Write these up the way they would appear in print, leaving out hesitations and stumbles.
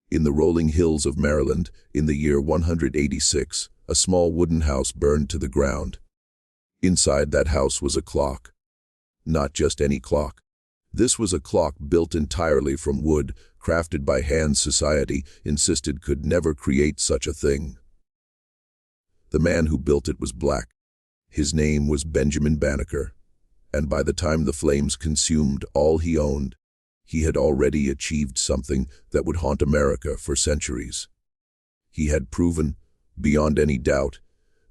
In the rolling hills of Maryland, in the year 186, a small wooden house burned to the ground. Inside that house was a clock. Not just any clock. This was a clock built entirely from wood, crafted by hand society insisted could never create such a thing. The man who built it was black. His name was Benjamin Banneker, and by the time the flames consumed all he owned, he had already achieved something that would haunt America for centuries. He had proven, beyond any doubt,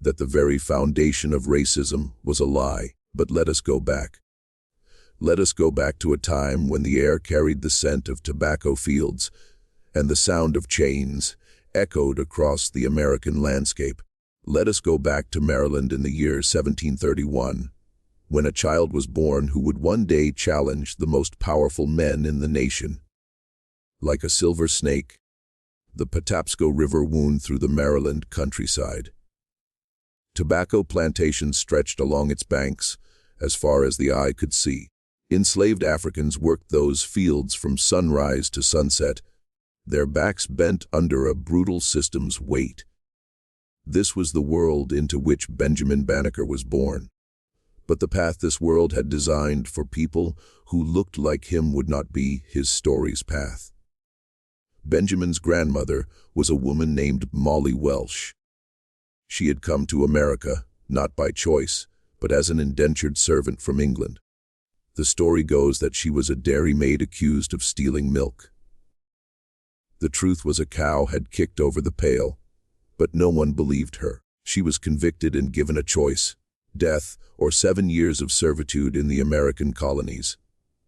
that the very foundation of racism was a lie. But let us go back. Let us go back to a time when the air carried the scent of tobacco fields, and the sound of chains echoed across the American landscape. Let us go back to Maryland in the year 1731, when a child was born who would one day challenge the most powerful men in the nation. Like a silver snake, the Patapsco River wound through the Maryland countryside. Tobacco plantations stretched along its banks as far as the eye could see. Enslaved Africans worked those fields from sunrise to sunset, their backs bent under a brutal system's weight. This was the world into which Benjamin Banneker was born. But the path this world had designed for people who looked like him would not be his story's path. Benjamin's grandmother was a woman named Molly Welsh. She had come to America, not by choice, but as an indentured servant from England. The story goes that she was a dairymaid accused of stealing milk. The truth was a cow had kicked over the pail, but no one believed her. She was convicted and given a choice: death or 7 years of servitude in the American colonies.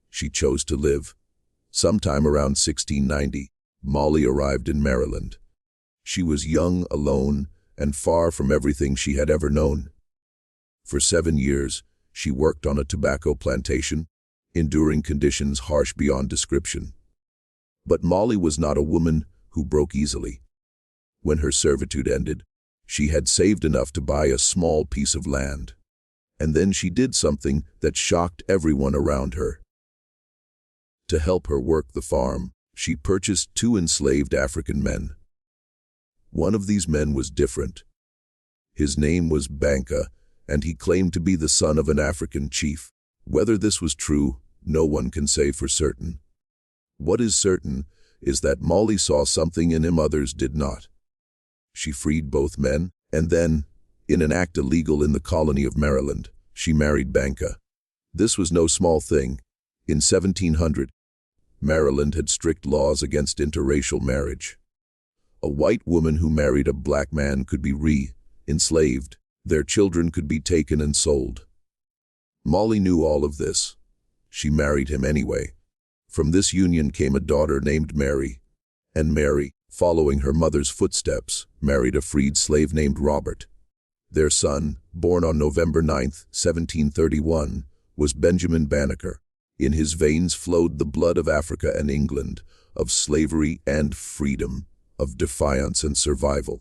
She chose to live. Sometime around 1690, Molly arrived in Maryland. She was young, alone, and far from everything she had ever known. For 7 years, she worked on a tobacco plantation, enduring conditions harsh beyond description. But Molly was not a woman who broke easily. When her servitude ended, she had saved enough to buy a small piece of land. And then she did something that shocked everyone around her. To help her work the farm, she purchased 2 enslaved African men. One of these men was different. His name was Banka, and he claimed to be the son of an African chief. Whether this was true, no one can say for certain. What is certain is that Molly saw something in him others did not. She freed both men, and then, in an act illegal in the colony of Maryland, she married Banka. This was no small thing. In 1700, Maryland had strict laws against interracial marriage. A white woman who married a black man could be enslaved. Their children could be taken and sold. Molly knew all of this. She married him anyway. From this union came a daughter named Mary, and Mary, following her mother's footsteps, married a freed slave named Robert. Their son, born on November 9, 1731, was Benjamin Banneker. In his veins flowed the blood of Africa and England, of slavery and freedom, of defiance and survival.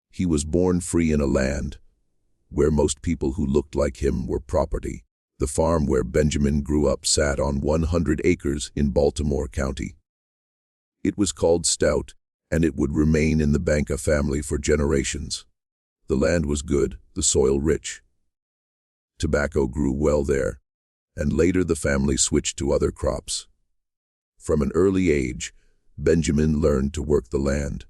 He was born free in a land where most people who looked like him were property. The farm where Benjamin grew up sat on 100 acres in Baltimore County. It was called Stout, and it would remain in the Banka family for generations. The land was good, the soil rich. Tobacco grew well there, and later the family switched to other crops. From an early age, Benjamin learned to work the land.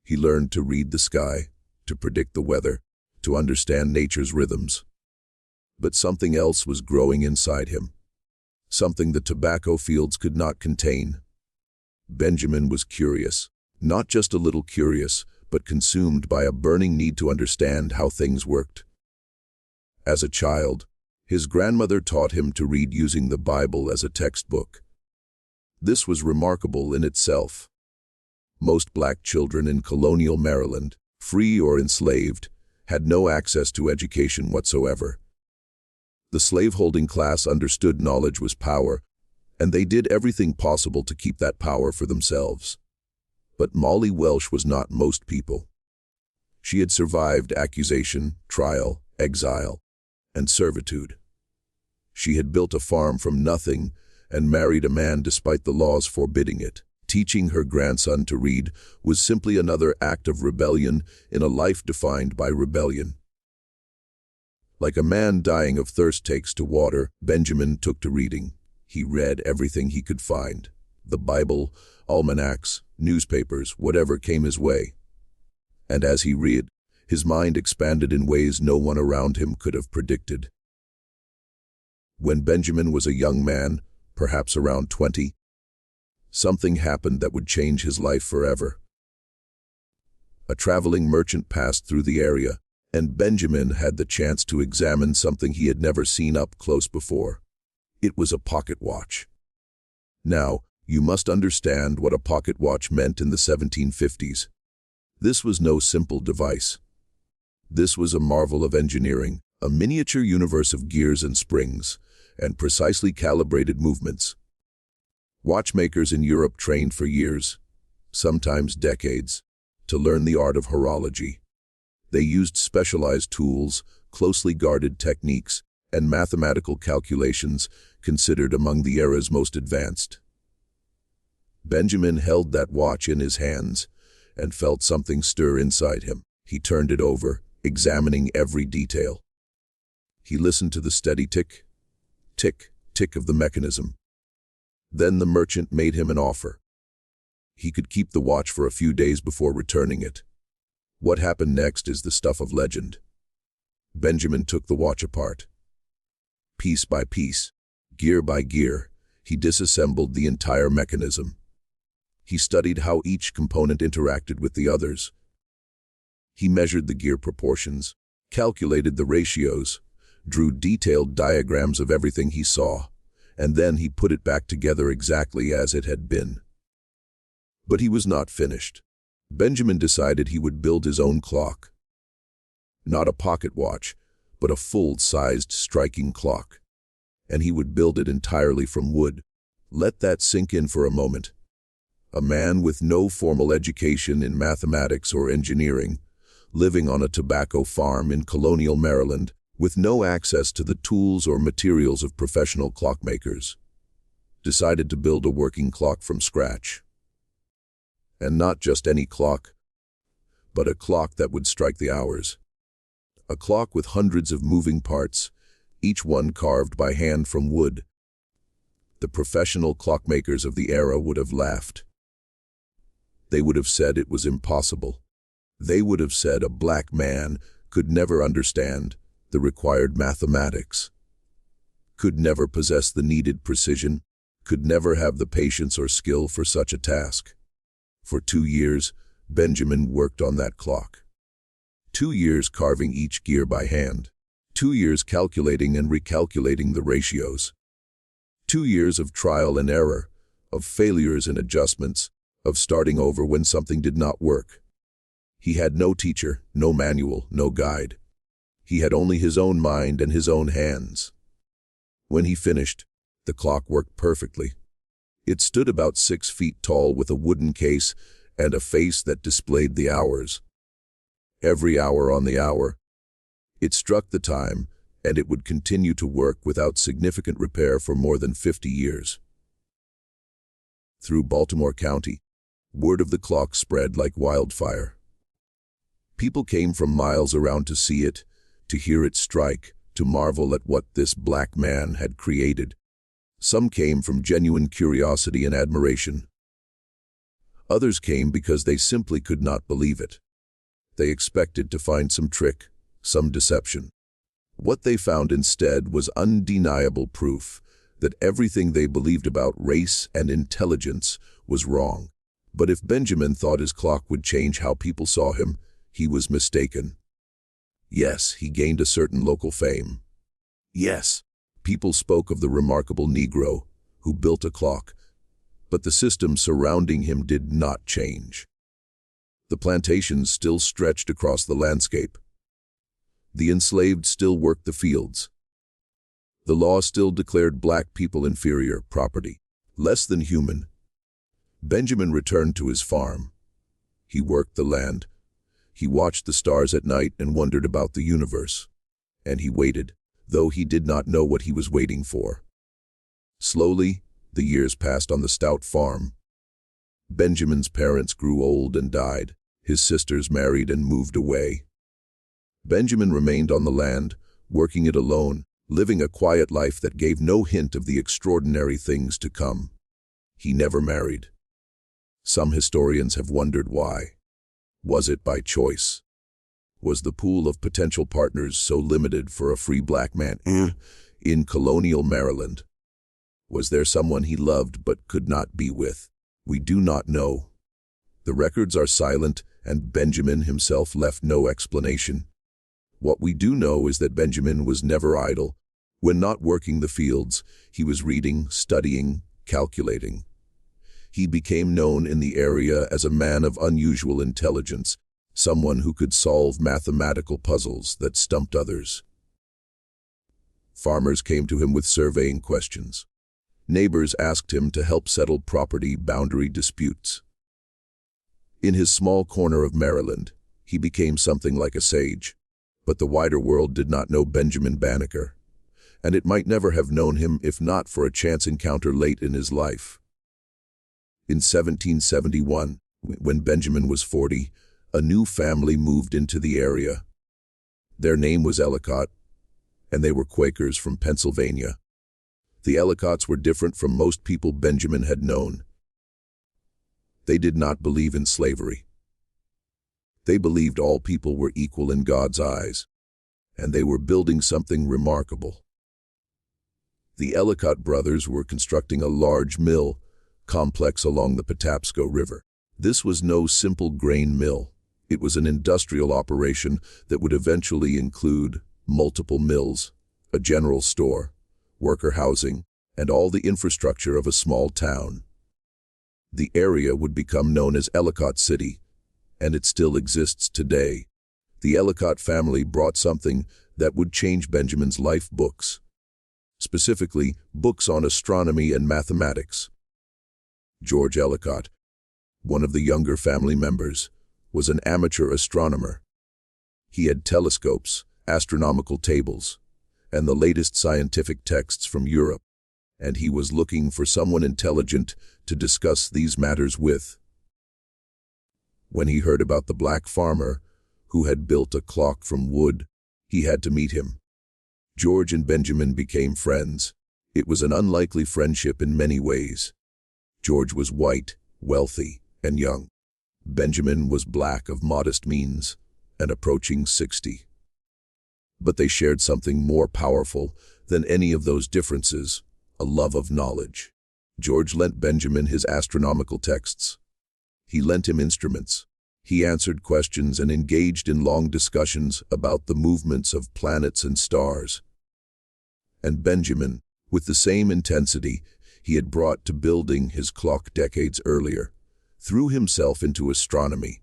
He learned to read the sky, to predict the weather, to understand nature's rhythms. But something else was growing inside him, something the tobacco fields could not contain. Benjamin was curious, not just a little curious, but consumed by a burning need to understand how things worked. As a child, his grandmother taught him to read using the Bible as a textbook. This was remarkable in itself. Most black children in colonial Maryland, free or enslaved, had no access to education whatsoever. The slaveholding class understood knowledge was power, and they did everything possible to keep that power for themselves. But Molly Welsh was not most people. She had survived accusation, trial, exile, and servitude. She had built a farm from nothing and married a man despite the laws forbidding it. Teaching her grandson to read was simply another act of rebellion in a life defined by rebellion. Like a man dying of thirst takes to water, Benjamin took to reading. He read everything he could find: the Bible, almanacs, newspapers, whatever came his way. And as he read, his mind expanded in ways no one around him could have predicted. When Benjamin was a young man, perhaps around 20, something happened that would change his life forever. A traveling merchant passed through the area, and Benjamin had the chance to examine something he had never seen up close before. It was a pocket watch. Now, you must understand what a pocket watch meant in the 1750s. This was no simple device. This was a marvel of engineering, a miniature universe of gears and springs, and precisely calibrated movements. Watchmakers in Europe trained for years, sometimes decades, to learn the art of horology. They used specialized tools, closely guarded techniques, and mathematical calculations considered among the era's most advanced. Benjamin held that watch in his hands and felt something stir inside him. He turned it over, examining every detail. He listened to the steady tick, tick, tick of the mechanism. Then the merchant made him an offer. He could keep the watch for a few days before returning it. What happened next is the stuff of legend. Benjamin took the watch apart. Piece by piece, gear by gear, he disassembled the entire mechanism. He studied how each component interacted with the others. He measured the gear proportions, calculated the ratios, drew detailed diagrams of everything he saw, and then he put it back together exactly as it had been. But he was not finished. Benjamin decided he would build his own clock. Not a pocket watch, but a full-sized striking clock. And he would build it entirely from wood. Let that sink in for a moment. A man with no formal education in mathematics or engineering, living on a tobacco farm in colonial Maryland, with no access to the tools or materials of professional clockmakers, decided to build a working clock from scratch. And not just any clock, but a clock that would strike the hours. A clock with hundreds of moving parts, each one carved by hand from wood. The professional clockmakers of the era would have laughed. They would have said it was impossible. They would have said a black man could never understand the required mathematics, could never possess the needed precision, could never have the patience or skill for such a task. For 2 years, Benjamin worked on that clock. 2 years carving each gear by hand. 2 years calculating and recalculating the ratios. 2 years of trial and error, of failures and adjustments, of starting over when something did not work. He had no teacher, no manual, no guide. He had only his own mind and his own hands. When he finished, the clock worked perfectly. It stood about 6 feet tall with a wooden case and a face that displayed the hours. Every hour on the hour, it struck the time, and it would continue to work without significant repair for more than 50 years. Through Baltimore County, word of the clock spread like wildfire. People came from miles around to see it, to hear it strike, to marvel at what this black man had created. Some came from genuine curiosity and admiration. Others came because they simply could not believe it. They expected to find some trick, some deception. What they found instead was undeniable proof that everything they believed about race and intelligence was wrong. But if Benjamin thought his clock would change how people saw him, he was mistaken. Yes, he gained a certain local fame. Yes, people spoke of the remarkable Negro who built a clock, but the system surrounding him did not change. The plantations still stretched across the landscape. The enslaved still worked the fields. The law still declared black people inferior, property, less than human. Benjamin returned to his farm. He worked the land. He watched the stars at night and wondered about the universe. And he waited, though he did not know what he was waiting for. Slowly, the years passed on the stout farm. Benjamin's parents grew old and died. His sisters married and moved away. Benjamin remained on the land, working it alone, living a quiet life that gave no hint of the extraordinary things to come. He never married. Some historians have wondered why. Was it by choice? Was the pool of potential partners so limited for a free black man in colonial Maryland? Was there someone he loved but could not be with? We do not know. The records are silent, and Benjamin himself left no explanation. What we do know is that Benjamin was never idle. When not working the fields, he was reading, studying, calculating. He became known in the area as a man of unusual intelligence, someone who could solve mathematical puzzles that stumped others. Farmers came to him with surveying questions. Neighbors asked him to help settle property boundary disputes. In his small corner of Maryland, he became something like a sage. But the wider world did not know Benjamin Banneker, and it might never have known him if not for a chance encounter late in his life. In 1771, when Benjamin was 40, a new family moved into the area. Their name was Ellicott, and they were Quakers from Pennsylvania. The Ellicotts were different from most people Benjamin had known. They did not believe in slavery. They believed all people were equal in God's eyes, and they were building something remarkable. The Ellicott brothers were constructing a large mill complex along the Patapsco River. This was no simple grain mill. It was an industrial operation that would eventually include multiple mills, a general store, worker housing, and all the infrastructure of a small town. The area would become known as Ellicott City, and it still exists today. The Ellicott family brought something that would change Benjamin's life: books. Specifically, books on astronomy and mathematics. George Ellicott, one of the younger family members, was an amateur astronomer. He had telescopes, astronomical tables, and the latest scientific texts from Europe, and he was looking for someone intelligent to discuss these matters with. When he heard about the black farmer who had built a clock from wood, he had to meet him. George and Benjamin became friends. It was an unlikely friendship in many ways. George was white, wealthy, and young. Benjamin was black, of modest means, and approaching 60. But they shared something more powerful than any of those differences: a love of knowledge. George lent Benjamin his astronomical texts. He lent him instruments. He answered questions and engaged in long discussions about the movements of planets and stars. And Benjamin, with the same intensity he had brought to building his clock decades earlier, threw himself into astronomy.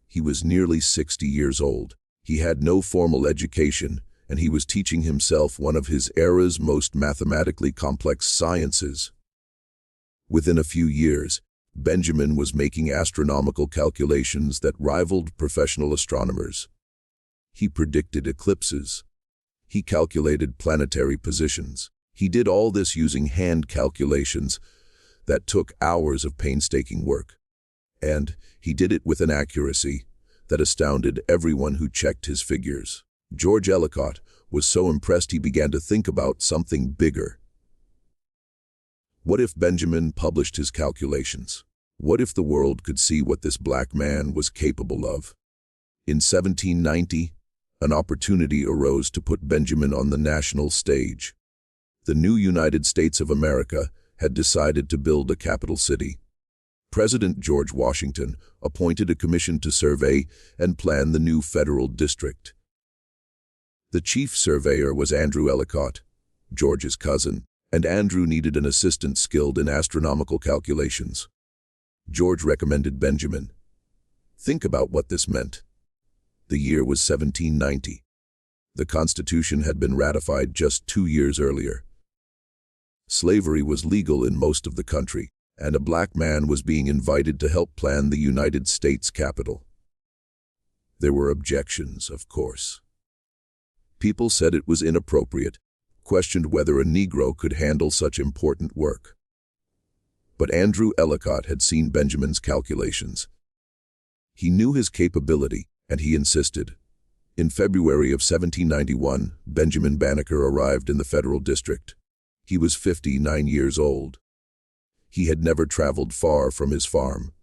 He was nearly 60 years old. He had no formal education, and he was teaching himself one of his era's most mathematically complex sciences. Within a few years, Benjamin was making astronomical calculations that rivaled professional astronomers. He predicted eclipses. He calculated planetary positions. He did all this using hand calculations that took hours of painstaking work. And he did it with an accuracy that astounded everyone who checked his figures. George Ellicott was so impressed he began to think about something bigger. What if Benjamin published his calculations? What if the world could see what this black man was capable of? In 1790, an opportunity arose to put Benjamin on the national stage. The new United States of America had decided to build a capital city. President George Washington appointed a commission to survey and plan the new federal district. The chief surveyor was Andrew Ellicott, George's cousin, and Andrew needed an assistant skilled in astronomical calculations. George recommended Benjamin. Think about what this meant. The year was 1790. The Constitution had been ratified just 2 years earlier. Slavery was legal in most of the country, and a black man was being invited to help plan the United States Capitol. There were objections, of course. People said it was inappropriate, questioned whether a Negro could handle such important work. But Andrew Ellicott had seen Benjamin's calculations. He knew his capability, and he insisted. In February of 1791, Benjamin Banneker arrived in the Federal District. He was 59 years old. He had never traveled far from his farm,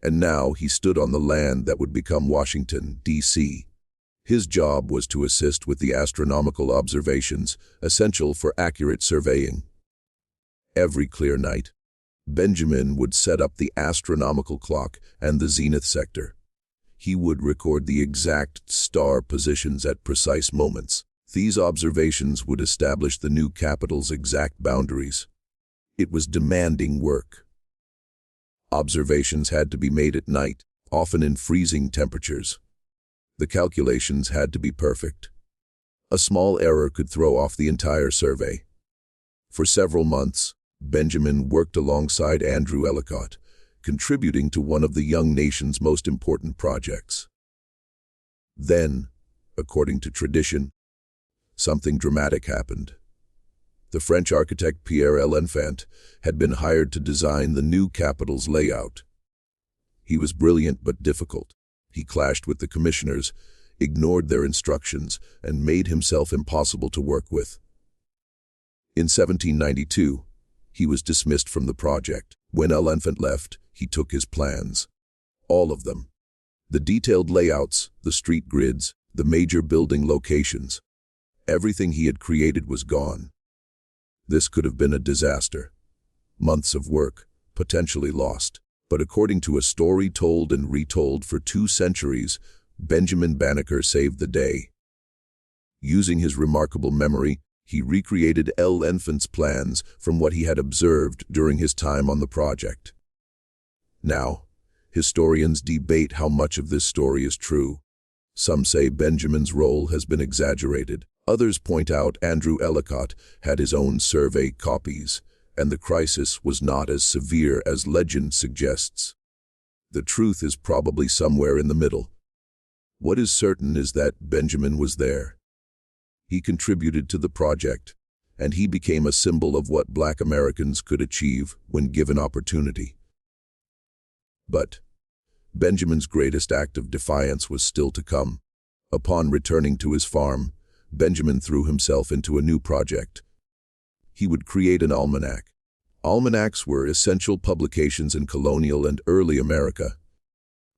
and now he stood on the land that would become Washington, D.C. His job was to assist with the astronomical observations essential for accurate surveying. Every clear night, Benjamin would set up the astronomical clock and the zenith sector. He would record the exact star positions at precise moments. These observations would establish the new capital's exact boundaries. It was demanding work. Observations had to be made at night, often in freezing temperatures. The calculations had to be perfect. A small error could throw off the entire survey. For several months, Benjamin worked alongside Andrew Ellicott, contributing to one of the young nation's most important projects. Then, according to tradition, something dramatic happened. The French architect Pierre L'Enfant had been hired to design the new capital's layout. He was brilliant but difficult. He clashed with the commissioners, ignored their instructions, and made himself impossible to work with. In 1792, he was dismissed from the project. When L'Enfant left, he took his plans. All of them. The detailed layouts, the street grids, the major building locations. Everything he had created was gone. This could have been a disaster. Months of work, potentially lost. But according to a story told and retold for 2 centuries, Benjamin Banneker saved the day. Using his remarkable memory, he recreated L'Enfant's plans from what he had observed during his time on the project. Now, historians debate how much of this story is true. Some say Benjamin's role has been exaggerated. Others point out Andrew Ellicott had his own survey copies, and the crisis was not as severe as legend suggests. The truth is probably somewhere in the middle. What is certain is that Benjamin was there. He contributed to the project, and he became a symbol of what Black Americans could achieve when given opportunity. But Benjamin's greatest act of defiance was still to come. Upon returning to his farm, Benjamin threw himself into a new project. He would create an almanac. Almanacs were essential publications in colonial and early America.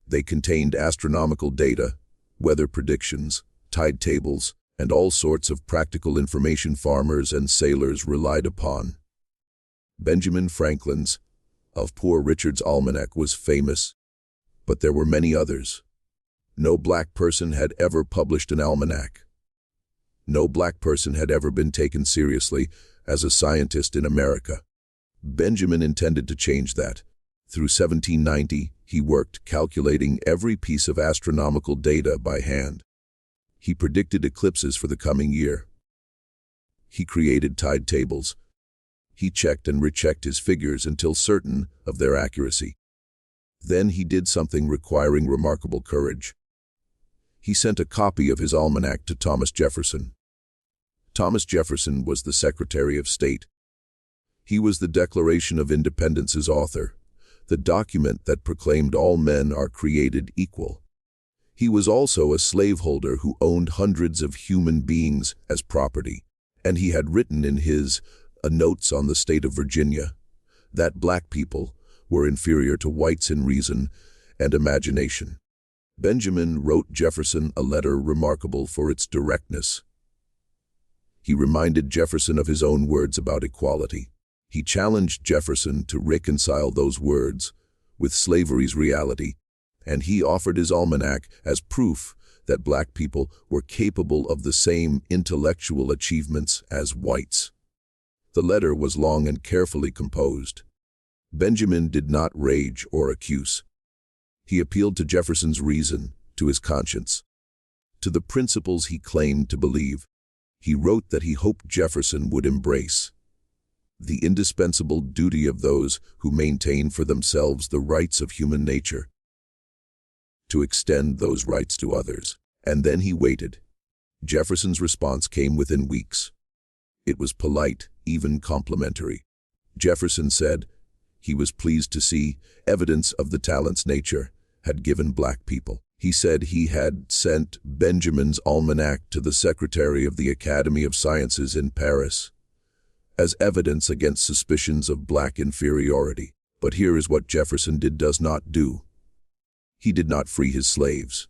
They contained astronomical data, weather predictions, tide tables, and all sorts of practical information farmers and sailors relied upon. Benjamin Franklin's of Poor Richard's Almanac was famous, but there were many others. No black person had ever published an almanac. No black person had ever been taken seriously as a scientist in America. Benjamin intended to change that. Through 1790, he worked calculating every piece of astronomical data by hand. He predicted eclipses for the coming year. He created tide tables. He checked and rechecked his figures until certain of their accuracy. Then he did something requiring remarkable courage. He sent a copy of his almanac to Thomas Jefferson. Thomas Jefferson was the Secretary of State. He was the Declaration of Independence's author, the document that proclaimed all men are created equal. He was also a slaveholder who owned hundreds of human beings as property, and he had written in his Notes on the State of Virginia that black people were inferior to whites in reason and imagination. Benjamin wrote Jefferson a letter remarkable for its directness. He reminded Jefferson of his own words about equality. He challenged Jefferson to reconcile those words with slavery's reality, and he offered his almanac as proof that black people were capable of the same intellectual achievements as whites. The letter was long and carefully composed. Benjamin did not rage or accuse. He appealed to Jefferson's reason, to his conscience, to the principles he claimed to believe. He wrote that he hoped Jefferson would embrace the indispensable duty of those who maintain for themselves the rights of human nature, to extend those rights to others. And then he waited. Jefferson's response came within weeks. It was polite, even complimentary. Jefferson said, He was pleased to see evidence of the talents nature had given black people. He said he had sent Benjamin's almanac to the secretary of the Academy of Sciences in Paris as evidence against suspicions of black inferiority. But here is what Jefferson does not do. He did not free his slaves.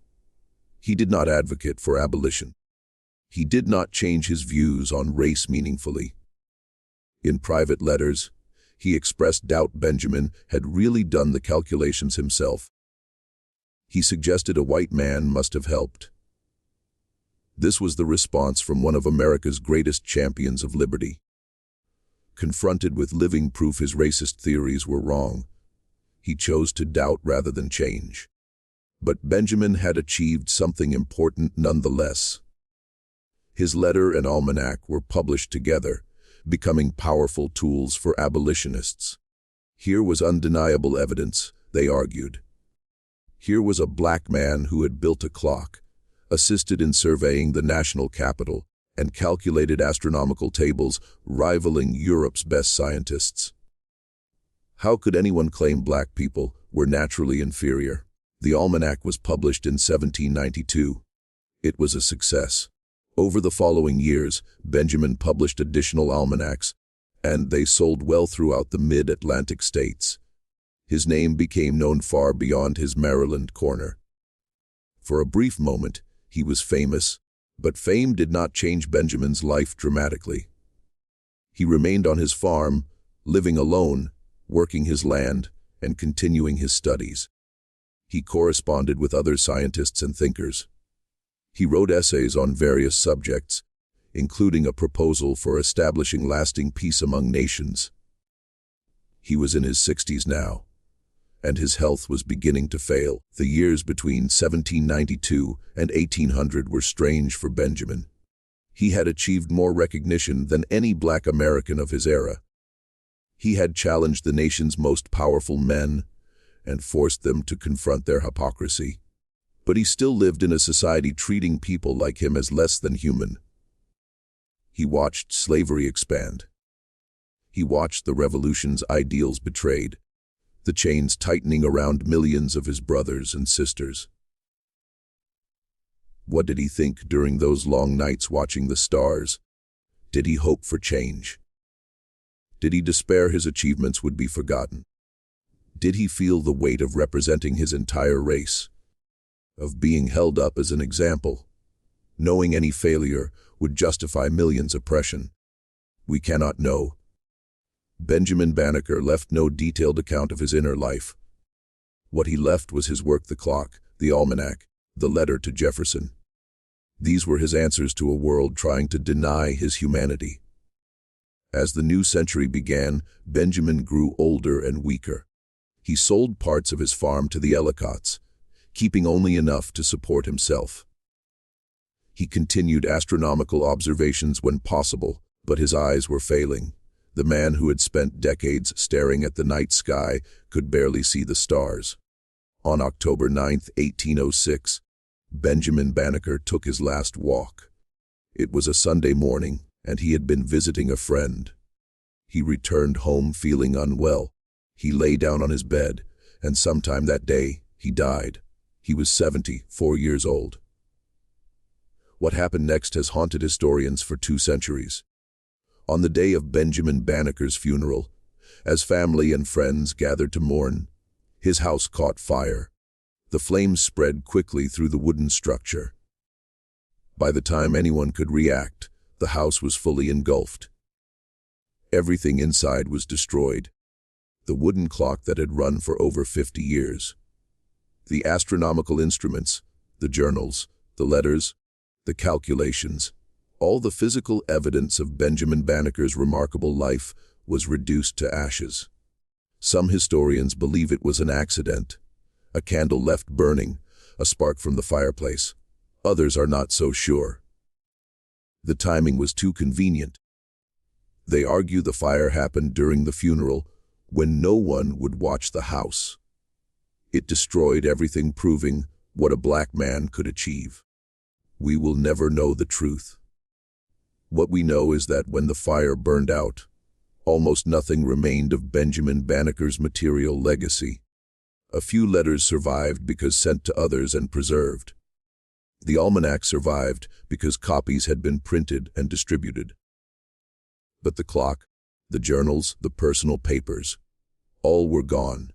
He did not advocate for abolition. He did not change his views on race meaningfully. In private letters, he expressed doubt Benjamin had really done the calculations himself. He suggested a white man must have helped. This was the response from one of America's greatest champions of liberty. Confronted with living proof his racist theories were wrong, he chose to doubt rather than change. But Benjamin had achieved something important nonetheless. His letter and almanac were published together, becoming powerful tools for abolitionists. Here was undeniable evidence, they argued. Here was a black man who had built a clock, assisted in surveying the national capital, and calculated astronomical tables rivaling Europe's best scientists. How could anyone claim black people were naturally inferior? The almanac was published in 1792. It was a success. Over the following years, Benjamin published additional almanacs, and they sold well throughout the mid-Atlantic states. His name became known far beyond his Maryland corner. For a brief moment, he was famous, but fame did not change Benjamin's life dramatically. He remained on his farm, living alone, working his land, and continuing his studies. He corresponded with other scientists and thinkers. He wrote essays on various subjects, including a proposal for establishing lasting peace among nations. He was in his 60s now, and his health was beginning to fail. The years between 1792 and 1800 were strange for Benjamin. He had achieved more recognition than any black American of his era. He had challenged the nation's most powerful men and forced them to confront their hypocrisy. But he still lived in a society treating people like him as less than human. He watched slavery expand. He watched the revolution's ideals betrayed, the chains tightening around millions of his brothers and sisters. What did he think during those long nights watching the stars? Did he hope for change? Did he despair his achievements would be forgotten? Did he feel the weight of representing his entire race, of being held up as an example, knowing any failure would justify millions' oppression? We cannot know. Benjamin Banneker left no detailed account of his inner life. What he left was his work, the clock, the almanac, the letter to Jefferson. These were his answers to a world trying to deny his humanity. As the new century began, Benjamin grew older and weaker. He sold parts of his farm to the Ellicotts, keeping only enough to support himself. He continued astronomical observations when possible, but his eyes were failing. The man who had spent decades staring at the night sky could barely see the stars. On October 9, 1806, Benjamin Banneker took his last walk. It was a Sunday morning, and he had been visiting a friend. He returned home feeling unwell. He lay down on his bed, and sometime that day, he died. He was 74 years old. What happened next has haunted historians for 2 centuries. On the day of Benjamin Banneker's funeral, as family and friends gathered to mourn, his house caught fire. The flames spread quickly through the wooden structure. By the time anyone could react, the house was fully engulfed. Everything inside was destroyed. The wooden clock that had run for over 50 years. The astronomical instruments, the journals, the letters, the calculations, all the physical evidence of Benjamin Banneker's remarkable life was reduced to ashes. Some historians believe it was an accident, a candle left burning, a spark from the fireplace. Others are not so sure. The timing was too convenient. They argue the fire happened during the funeral, when no one would watch the house. It destroyed everything, proving what a black man could achieve. We will never know the truth. What we know is that when the fire burned out, Almost nothing remained of Benjamin Banneker's material legacy. A few letters survived because sent to others and preserved. The almanac survived because copies had been printed and distributed. But the clock, the journals, the personal papers, all were gone.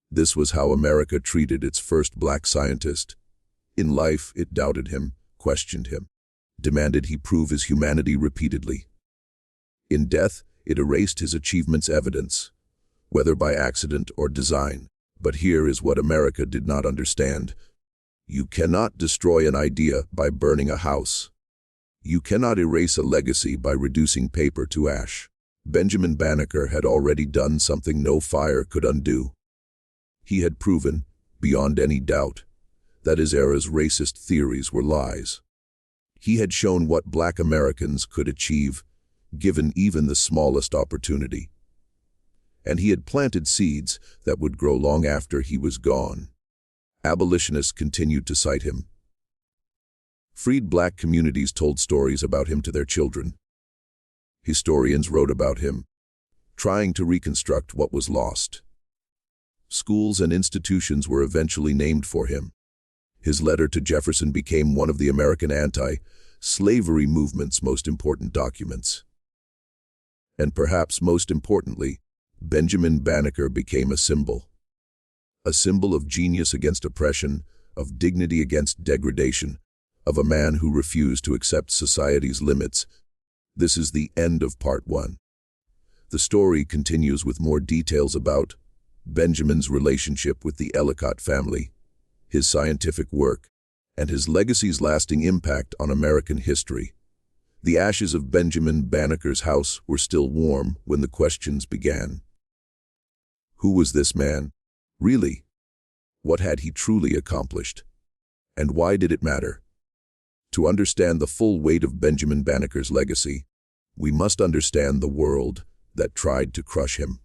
This was how America treated its first black scientist. In life, it doubted him, questioned him, demanded he prove his humanity repeatedly. In death, it erased his achievements' evidence, whether by accident or design. But here is what America did not understand. You cannot destroy an idea by burning a house. You cannot erase a legacy by reducing paper to ash. Benjamin Banneker had already done something no fire could undo. He had proven, beyond any doubt, that his era's racist theories were lies. He had shown what black Americans could achieve, given even the smallest opportunity. And he had planted seeds that would grow long after he was gone. Abolitionists continued to cite him. Freed black communities told stories about him to their children. Historians wrote about him, trying to reconstruct what was lost. Schools and institutions were eventually named for him. His letter to Jefferson became one of the American anti-slavery movement's most important documents. And perhaps most importantly, Benjamin Banneker became a symbol of genius against oppression, of dignity against degradation, of a man who refused to accept society's limits. This is the end of part 1. The story continues with more details about Benjamin's relationship with the Ellicott family, his scientific work, and his legacy's lasting impact on American history. The ashes of Benjamin Banneker's house were still warm when the questions began. Who was this man, really? What had he truly accomplished? And why did it matter? To understand the full weight of Benjamin Banneker's legacy, we must understand the world that tried to crush him.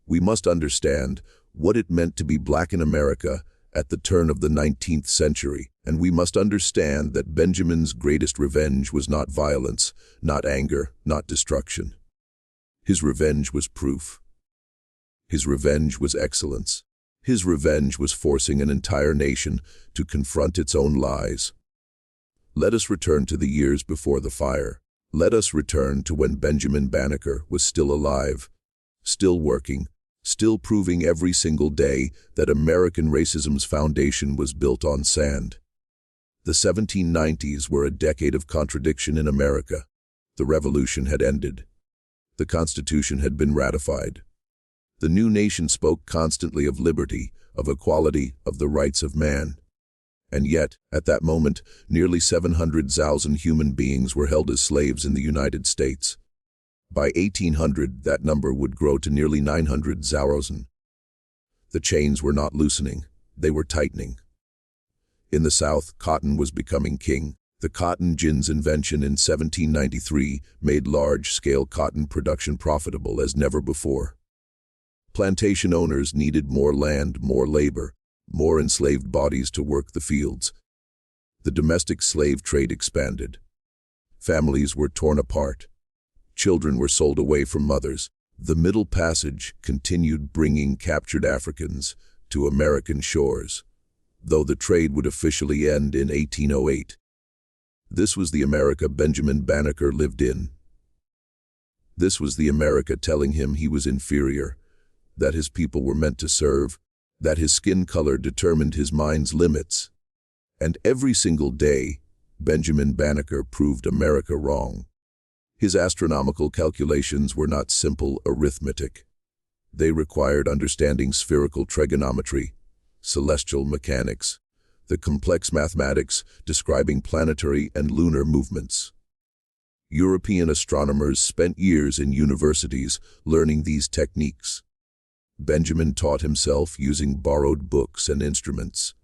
We must understand what it meant to be black in America at the turn of the 19th century, and we must understand that Benjamin's greatest revenge was not violence, not anger, not destruction. His revenge was proof. His revenge was excellence. His revenge was forcing an entire nation to confront its own lies. Let us return to the years before the fire. Let us return to when Benjamin Banneker was still alive, still working, still proving every single day that American racism's foundation was built on sand. The 1790s were a decade of contradiction in America. The Revolution had ended. The Constitution had been ratified. The new nation spoke constantly of liberty, of equality, of the rights of man. And yet, at that moment, nearly 700,000 human beings were held as slaves in the United States. By 1800, that number would grow to nearly 900,000. The chains were not loosening, they were tightening. In the South, cotton was becoming king. The cotton gin's invention in 1793 made large-scale cotton production profitable as never before. Plantation owners needed more land, more labor, more enslaved bodies to work the fields. The domestic slave trade expanded. Families were torn apart. Children were sold away from mothers. The Middle Passage continued bringing captured Africans to American shores, though the trade would officially end in 1808. This was the America Benjamin Banneker lived in. This was the America telling him he was inferior, that his people were meant to serve, that his skin color determined his mind's limits. And every single day, Benjamin Banneker proved America wrong. His astronomical calculations were not simple arithmetic. They required understanding spherical trigonometry, celestial mechanics, the complex mathematics describing planetary and lunar movements. European astronomers spent years in universities learning these techniques. Benjamin taught himself using borrowed books and instruments,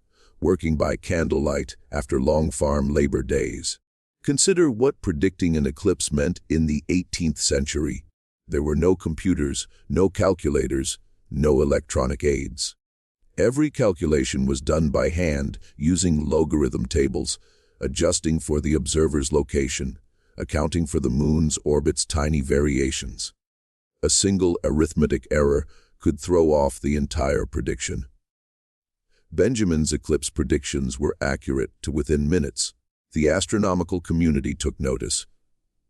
working by candlelight after long farm labor days. Consider what predicting an eclipse meant in the 18th century. There were no computers, no calculators, no electronic aids. Every calculation was done by hand using logarithm tables, adjusting for the observer's location, accounting for the moon's orbit's tiny variations. A single arithmetic error could throw off the entire prediction. Benjamin's eclipse predictions were accurate to within minutes. The astronomical community took notice.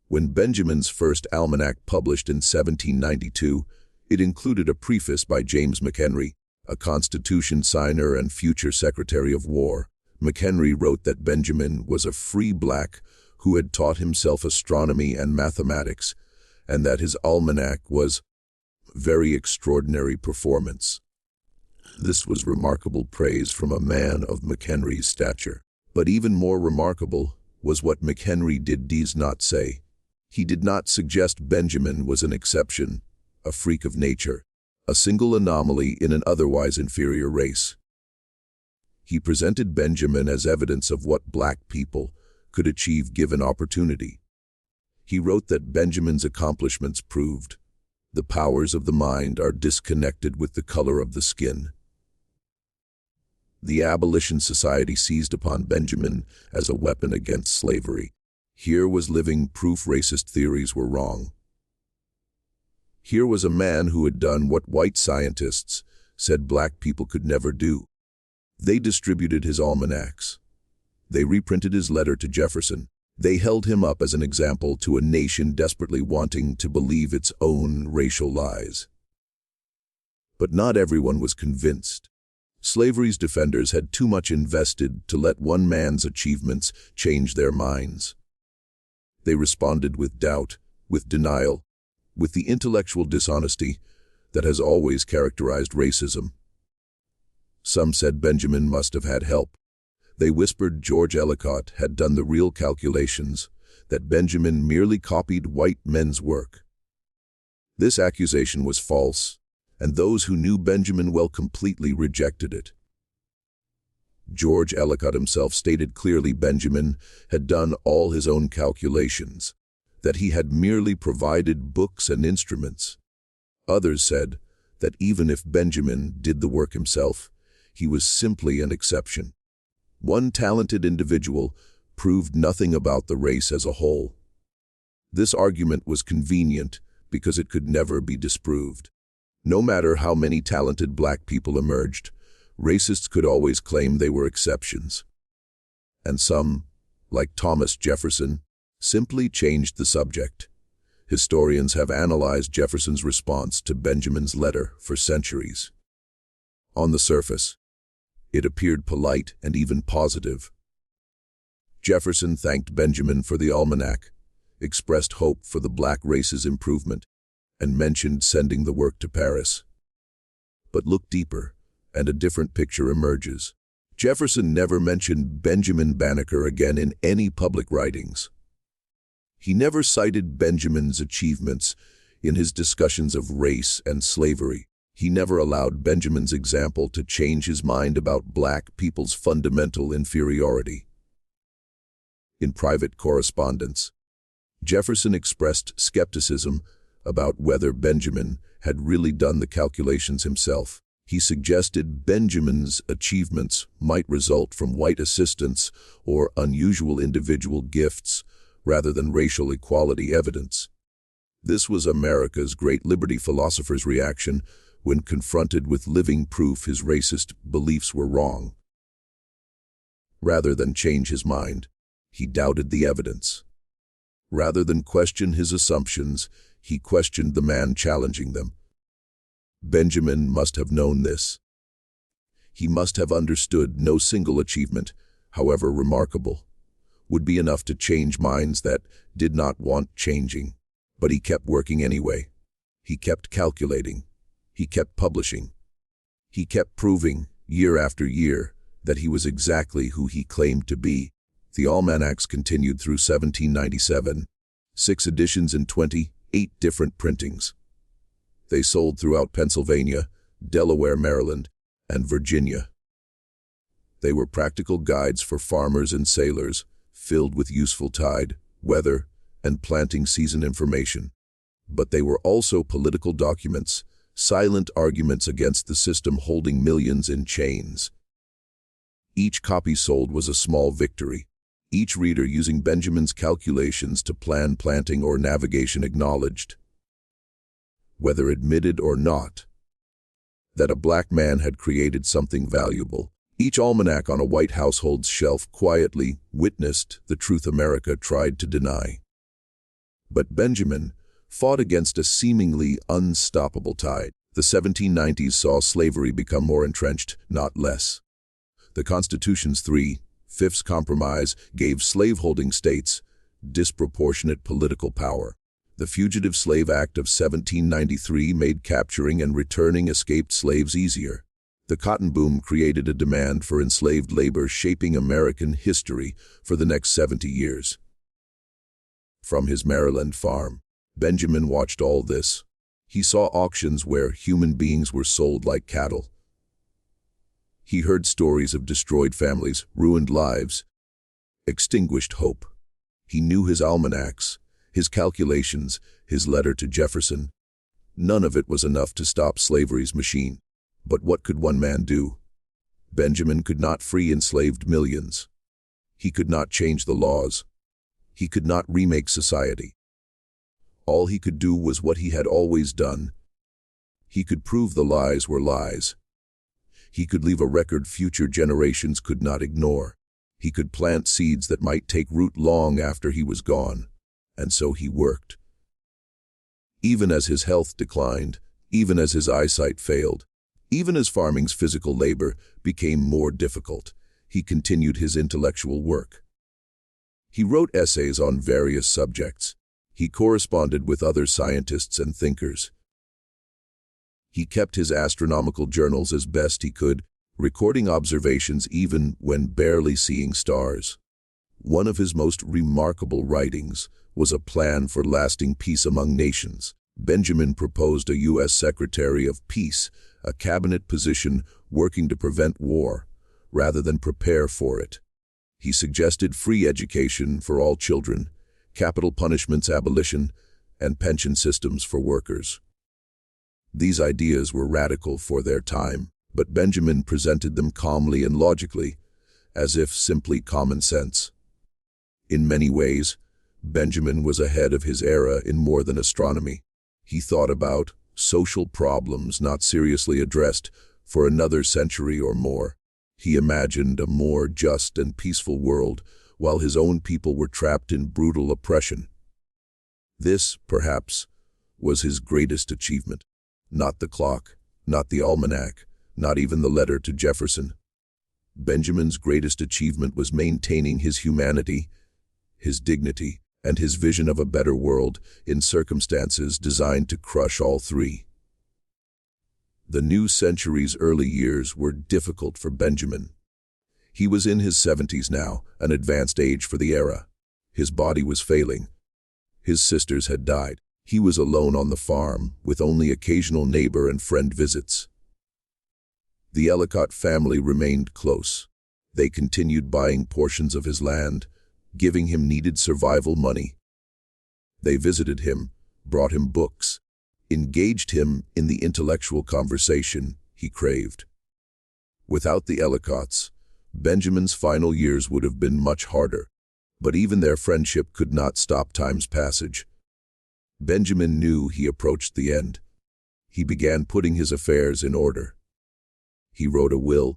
When Benjamin's first almanac published in 1792, it included a preface by James McHenry, a Constitution signer and future Secretary of War. McHenry wrote that Benjamin was a free black who had taught himself astronomy and mathematics, and that his almanac was very extraordinary performance. This was remarkable praise from a man of McHenry's stature. But even more remarkable was what McHenry did not say. He did not suggest Benjamin was an exception, a freak of nature, a single anomaly in an otherwise inferior race. He presented Benjamin as evidence of what black people could achieve given opportunity. He wrote that Benjamin's accomplishments proved the powers of the mind are disconnected with the color of the skin. The Abolition Society seized upon Benjamin as a weapon against slavery. Here was living proof racist theories were wrong. Here was a man who had done what white scientists said black people could never do. They distributed his almanacs. They reprinted his letter to Jefferson. They held him up as an example to a nation desperately wanting to believe its own racial lies. But not everyone was convinced. Slavery's defenders had too much invested to let one man's achievements change their minds. They responded with doubt, with denial, with the intellectual dishonesty that has always characterized racism. Some said Benjamin must have had help. They whispered George Ellicott had done the real calculations, that Benjamin merely copied white men's work. This accusation was false, and those who knew Benjamin well completely rejected it. George Ellicott himself stated clearly Benjamin had done all his own calculations, that he had merely provided books and instruments. Others said that even if Benjamin did the work himself, he was simply an exception. One talented individual proved nothing about the race as a whole. This argument was convenient because it could never be disproved. No matter how many talented black people emerged, racists could always claim they were exceptions. And some, like Thomas Jefferson, simply changed the subject. Historians have analyzed Jefferson's response to Benjamin's letter for centuries. On the surface, it appeared polite and even positive. Jefferson thanked Benjamin for the almanac, expressed hope for the black race's improvement, and mentioned sending the work to Paris. But look deeper, and a different picture emerges. Jefferson never mentioned Benjamin Banneker again in any public writings. He never cited Benjamin's achievements in his discussions of race and slavery. He never allowed Benjamin's example to change his mind about black people's fundamental inferiority. In private correspondence, Jefferson expressed skepticism about whether Benjamin had really done the calculations himself. He suggested Benjamin's achievements might result from white assistance or unusual individual gifts rather than racial equality evidence. This was America's great liberty philosopher's reaction when confronted with living proof his racist beliefs were wrong. Rather than change his mind, he doubted the evidence. Rather than question his assumptions, he questioned the man challenging them. Benjamin must have known this. He must have understood no single achievement, however remarkable, would be enough to change minds that did not want changing. But he kept working anyway. He kept calculating. He kept publishing. He kept proving, year after year, that he was exactly who he claimed to be. The almanacs continued through 1797, 6 editions in 28 different printings. They sold throughout Pennsylvania, Delaware, Maryland, and Virginia. They were practical guides for farmers and sailors, filled with useful tide, weather, and planting season information. But they were also political documents, silent arguments against the system holding millions in chains. Each copy sold was a small victory. Each reader using Benjamin's calculations to plan planting or navigation acknowledged. whether admitted or not, that a black man had created something valuable. Each almanac on a white household's shelf quietly witnessed the truth America tried to deny. But Benjamin fought against a seemingly unstoppable tide. The 1790s saw slavery become more entrenched, not less. The Constitution's 3/5 compromise gave slaveholding states disproportionate political power. The Fugitive Slave Act of 1793 made capturing and returning escaped slaves easier. The cotton boom created a demand for enslaved labor, shaping American history for the next 70 years. From his Maryland farm, Benjamin watched all this. He saw auctions where human beings were sold like cattle. He heard stories of destroyed families, ruined lives, extinguished hope. He knew his almanacs, his calculations, his letter to Jefferson. None of it was enough to stop slavery's machine. But what could one man do? Benjamin could not free enslaved millions. He could not change the laws. He could not remake society. All he could do was what he had always done. He could prove the lies were lies. He could leave a record future generations could not ignore. He could plant seeds that might take root long after he was gone. And so he worked. Even as his health declined, even as his eyesight failed, even as farming's physical labor became more difficult, he continued his intellectual work. He wrote essays on various subjects. He corresponded with other scientists and thinkers. He kept his astronomical journals as best he could, recording observations even when barely seeing stars. One of his most remarkable writings was a plan for lasting peace among nations. Benjamin proposed a U.S. Secretary of Peace, a cabinet position working to prevent war, rather than prepare for it. He suggested free education for all children, capital punishments abolition, and pension systems for workers. These ideas were radical for their time, but Benjamin presented them calmly and logically, as if simply common sense. In many ways, Benjamin was ahead of his era in more than astronomy. He thought about social problems not seriously addressed for another century or more. He imagined a more just and peaceful world while his own people were trapped in brutal oppression. This, perhaps, was his greatest achievement. Not the clock, not the almanac, not even the letter to Jefferson. Benjamin's greatest achievement was maintaining his humanity, his dignity, and his vision of a better world in circumstances designed to crush all three. The new century's early years were difficult for Benjamin. He was in his 70s now, an advanced age for the era. His body was failing. His sisters had died. He was alone on the farm, with only occasional neighbor and friend visits. The Ellicott family remained close. They continued buying portions of his land, giving him needed survival money. They visited him, brought him books, engaged him in the intellectual conversation he craved. Without the Ellicotts, Benjamin's final years would have been much harder, but even their friendship could not stop time's passage. Benjamin knew he approached the end. He began putting his affairs in order. He wrote a will,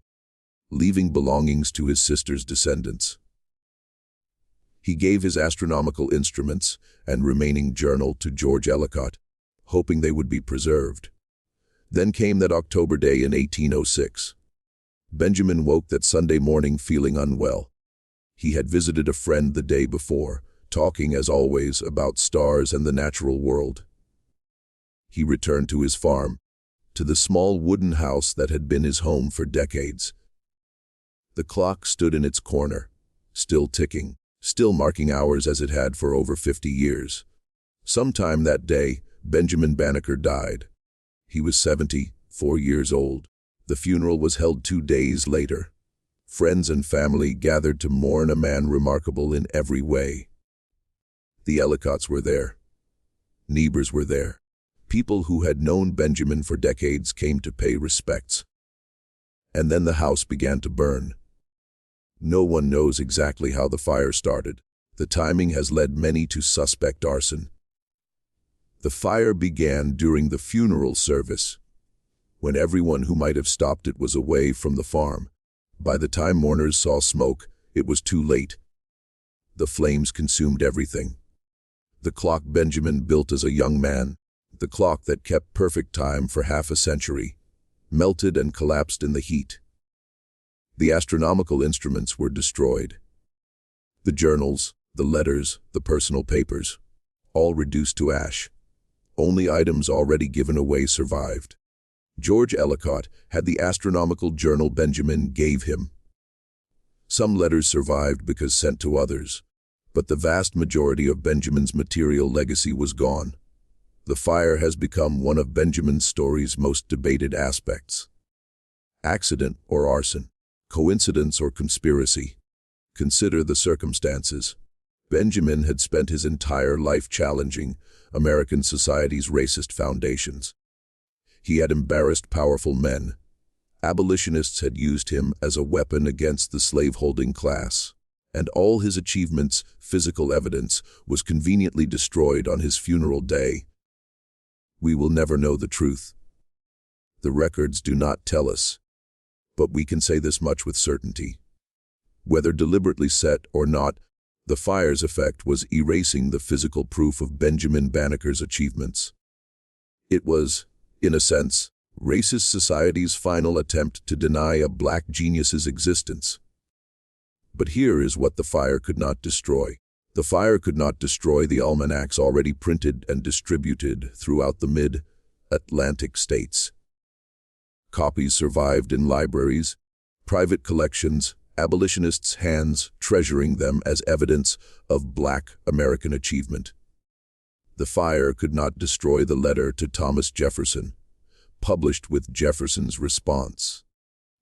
leaving belongings to his sister's descendants. He gave his astronomical instruments and remaining journal to George Ellicott, hoping they would be preserved. Then came that October day in 1806. Benjamin woke that Sunday morning feeling unwell. He had visited a friend the day before, talking as always about stars and the natural world. He returned to his farm, to the small wooden house that had been his home for decades. The clock stood in its corner, still ticking, still marking hours as it had for over 50 years. Sometime that day, Benjamin Banneker died. He was 74 years old. The funeral was held 2 days later. Friends and family gathered to mourn a man remarkable in every way. The Ellicotts were there. Neighbors were there. People who had known Benjamin for decades came to pay respects. And then the house began to burn. No one knows exactly how the fire started. The timing has led many to suspect arson. The fire began during the funeral service, when everyone who might have stopped it was away from the farm. By the time mourners saw smoke, it was too late. The flames consumed everything. The clock Benjamin built as a young man, the clock that kept perfect time for half a century, melted and collapsed in the heat. The astronomical instruments were destroyed. The journals, the letters, the personal papers, all reduced to ash. Only items already given away survived. George Ellicott had the astronomical journal Benjamin gave him. Some letters survived because sent to others, but the vast majority of Benjamin's material legacy was gone. The fire has become one of Benjamin's story's most debated aspects. Accident or arson? Coincidence or conspiracy? Consider the circumstances. Benjamin had spent his entire life challenging American society's racist foundations. He had embarrassed powerful men. Abolitionists had used him as a weapon against the slaveholding class, and all his achievements' physical evidence was conveniently destroyed on his funeral day. We will never know the truth. The records do not tell us, but we can say this much with certainty. Whether deliberately set or not, the fire's effect was erasing the physical proof of Benjamin Banneker's achievements. It was, in a sense, racist society's final attempt to deny a black genius's existence. But here is what the fire could not destroy. The fire could not destroy the almanacs already printed and distributed throughout the mid-Atlantic states. Copies survived in libraries, private collections, abolitionists' hands treasuring them as evidence of black American achievement. The fire could not destroy the letter to Thomas Jefferson, published with Jefferson's response.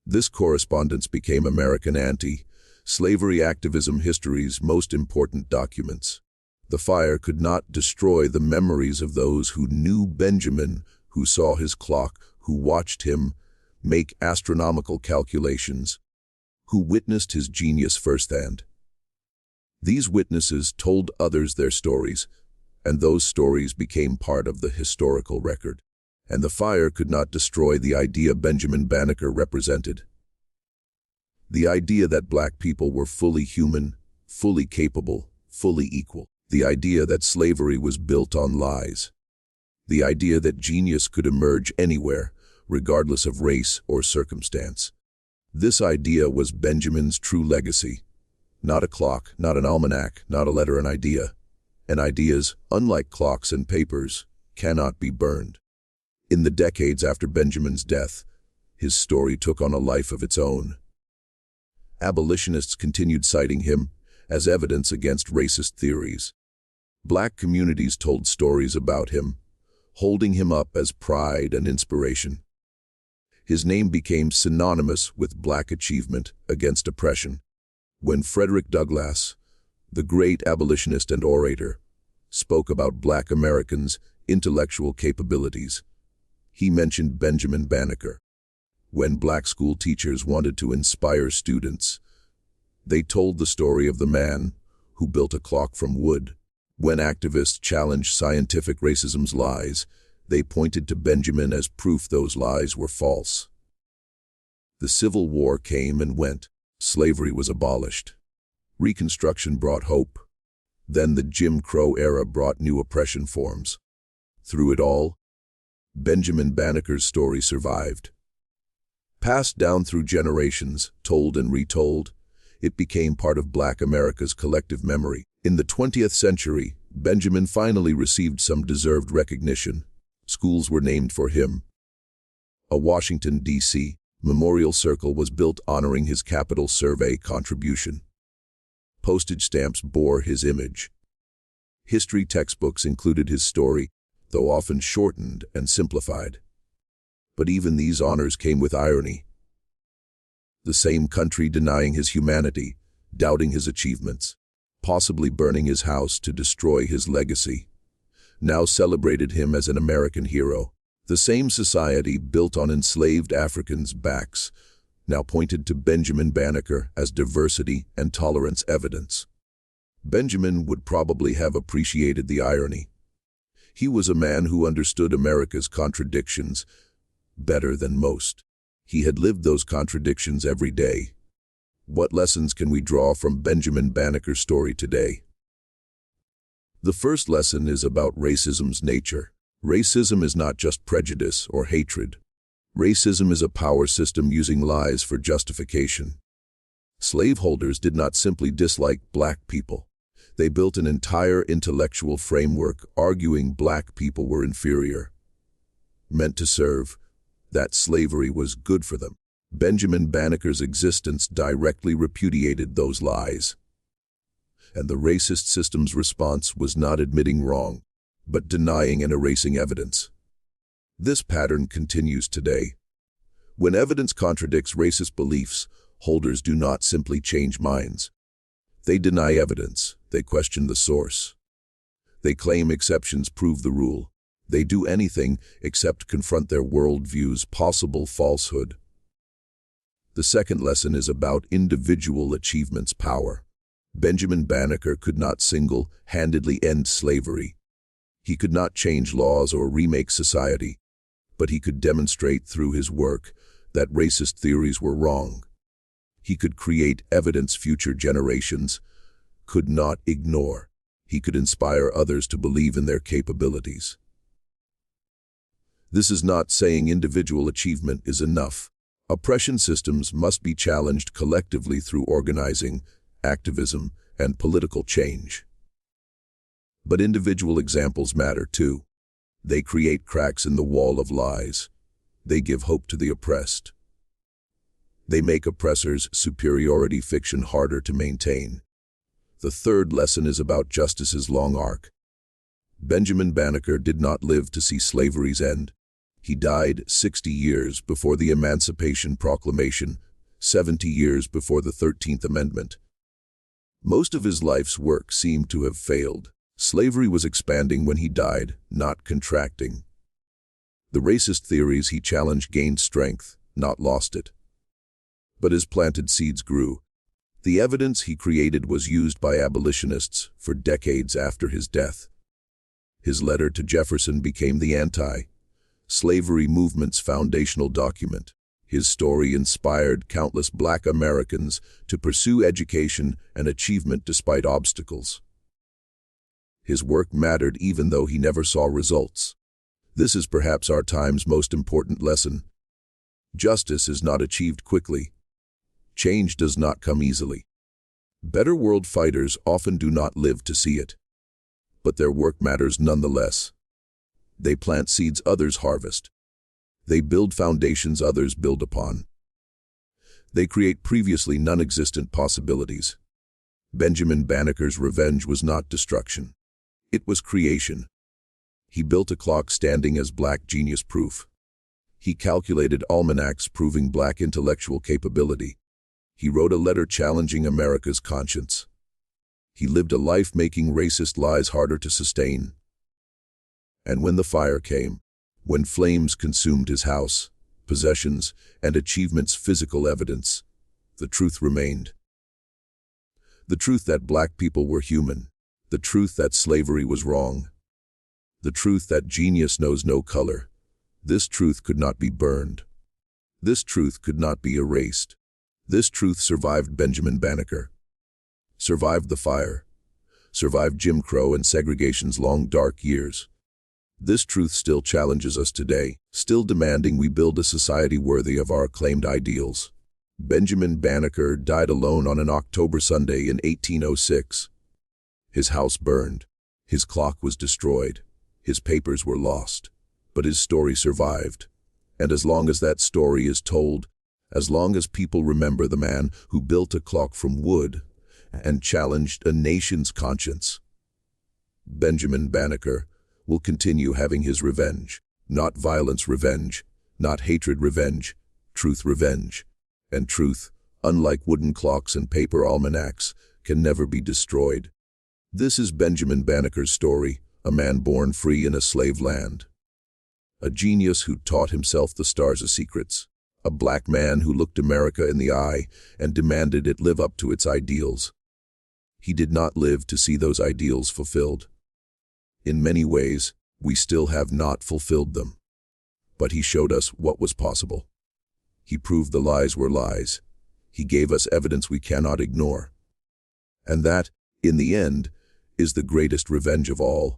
This correspondence became American anti-slavery activism history's most important documents. The fire could not destroy the memories of those who knew Benjamin, who saw his clock, who watched him make astronomical calculations, who witnessed his genius firsthand. These witnesses told others their stories, and those stories became part of the historical record. And the fire could not destroy the idea Benjamin Banneker represented. The idea that black people were fully human, fully capable, fully equal. The idea that slavery was built on lies. The idea that genius could emerge anywhere, regardless of race or circumstance. This idea was Benjamin's true legacy. Not a clock, not an almanac, not a letter, an idea. And ideas, unlike clocks and papers, cannot be burned. In the decades after Benjamin's death, his story took on a life of its own. Abolitionists continued citing him as evidence against racist theories. Black communities told stories about him, holding him up as pride and inspiration. His name became synonymous with black achievement against oppression. When Frederick Douglass, the great abolitionist and orator, spoke about black Americans' intellectual capabilities, he mentioned Benjamin Banneker. When black school teachers wanted to inspire students, they told the story of the man who built a clock from wood. When activists challenged scientific racism's lies, they pointed to Benjamin as proof those lies were false. The Civil War came and went. Slavery was abolished. Reconstruction brought hope. Then the Jim Crow era brought new oppression forms. Through it all, Benjamin Banneker's story survived. Passed down through generations, told and retold, it became part of Black America's collective memory. In the 20th century, Benjamin finally received some deserved recognition. Schools were named for him. A Washington, D.C. memorial circle was built honoring his Capitol Survey contribution. Postage stamps bore his image. History textbooks included his story, though often shortened and simplified. But even these honors came with irony. The same country denying his humanity, doubting his achievements, possibly burning his house to destroy his legacy, now celebrated him as an American hero. The same society built on enslaved Africans' backs now pointed to Benjamin Banneker as diversity and tolerance evidence. Benjamin would probably have appreciated the irony. He was a man who understood America's contradictions better than most. He had lived those contradictions every day. What lessons can we draw from Benjamin Banneker's story today? The first lesson is about racism's nature. Racism is not just prejudice or hatred. Racism is a power system using lies for justification. Slaveholders did not simply dislike black people. They built an entire intellectual framework arguing black people were inferior, meant to serve, that slavery was good for them. Benjamin Banneker's existence directly repudiated those lies. And the racist system's response was not admitting wrong, but denying and erasing evidence. This pattern continues today. When evidence contradicts racist beliefs, holders do not simply change minds. They deny evidence. They question the source. They claim exceptions prove the rule. They do anything except confront their worldview's possible falsehood. The second lesson is about individual achievement's power. Benjamin Banneker could not single-handedly end slavery. He could not change laws or remake society, but he could demonstrate through his work that racist theories were wrong. He could create evidence future generations could not ignore. He could inspire others to believe in their capabilities. This is not saying individual achievement is enough. Oppression systems must be challenged collectively through organizing, activism, and political change. But individual examples matter too. They create cracks in the wall of lies. They give hope to the oppressed. They make oppressors' superiority fiction harder to maintain. The third lesson is about justice's long arc. Benjamin Banneker did not live to see slavery's end. He died 60 years before the Emancipation Proclamation, 70 years before the 13th Amendment. Most of his life's work seemed to have failed. Slavery was expanding when he died, not contracting. The racist theories he challenged gained strength, not lost it. But his planted seeds grew. The evidence he created was used by abolitionists for decades after his death. His letter to Jefferson became the anti-slavery movement's foundational document. His story inspired countless black Americans to pursue education and achievement despite obstacles. His work mattered even though he never saw results. This is perhaps our time's most important lesson. Justice is not achieved quickly. Change does not come easily. Better world fighters often do not live to see it. But their work matters nonetheless. They plant seeds others harvest. They build foundations others build upon. They create previously non-existent possibilities. Benjamin Banneker's revenge was not destruction. It was creation. He built a clock standing as black genius proof. He calculated almanacs proving black intellectual capability. He wrote a letter challenging America's conscience. He lived a life making racist lies harder to sustain. And when the fire came, when flames consumed his house, possessions, and achievements' physical evidence, the truth remained. The truth that black people were human. The truth that slavery was wrong. The truth that genius knows no color. This truth could not be burned. This truth could not be erased. This truth survived Benjamin Banneker. Survived the fire. Survived Jim Crow and segregation's long dark years. This truth still challenges us today, still demanding we build a society worthy of our acclaimed ideals. Benjamin Banneker died alone on an October Sunday in 1806. His house burned. His clock was destroyed. His papers were lost. But his story survived. And as long as that story is told, as long as people remember the man who built a clock from wood and challenged a nation's conscience, Benjamin Banneker will continue having his revenge. Not violence revenge, not hatred revenge, truth revenge. And truth, unlike wooden clocks and paper almanacs, can never be destroyed. This is Benjamin Banneker's story, a man born free in a slave land. A genius who taught himself the stars of secrets. A black man who looked America in the eye and demanded it live up to its ideals. He did not live to see those ideals fulfilled. In many ways, We still have not fulfilled them. But he showed us what was possible. He proved the lies were lies. He gave us evidence we cannot ignore. And that, in the end, is the greatest revenge of all.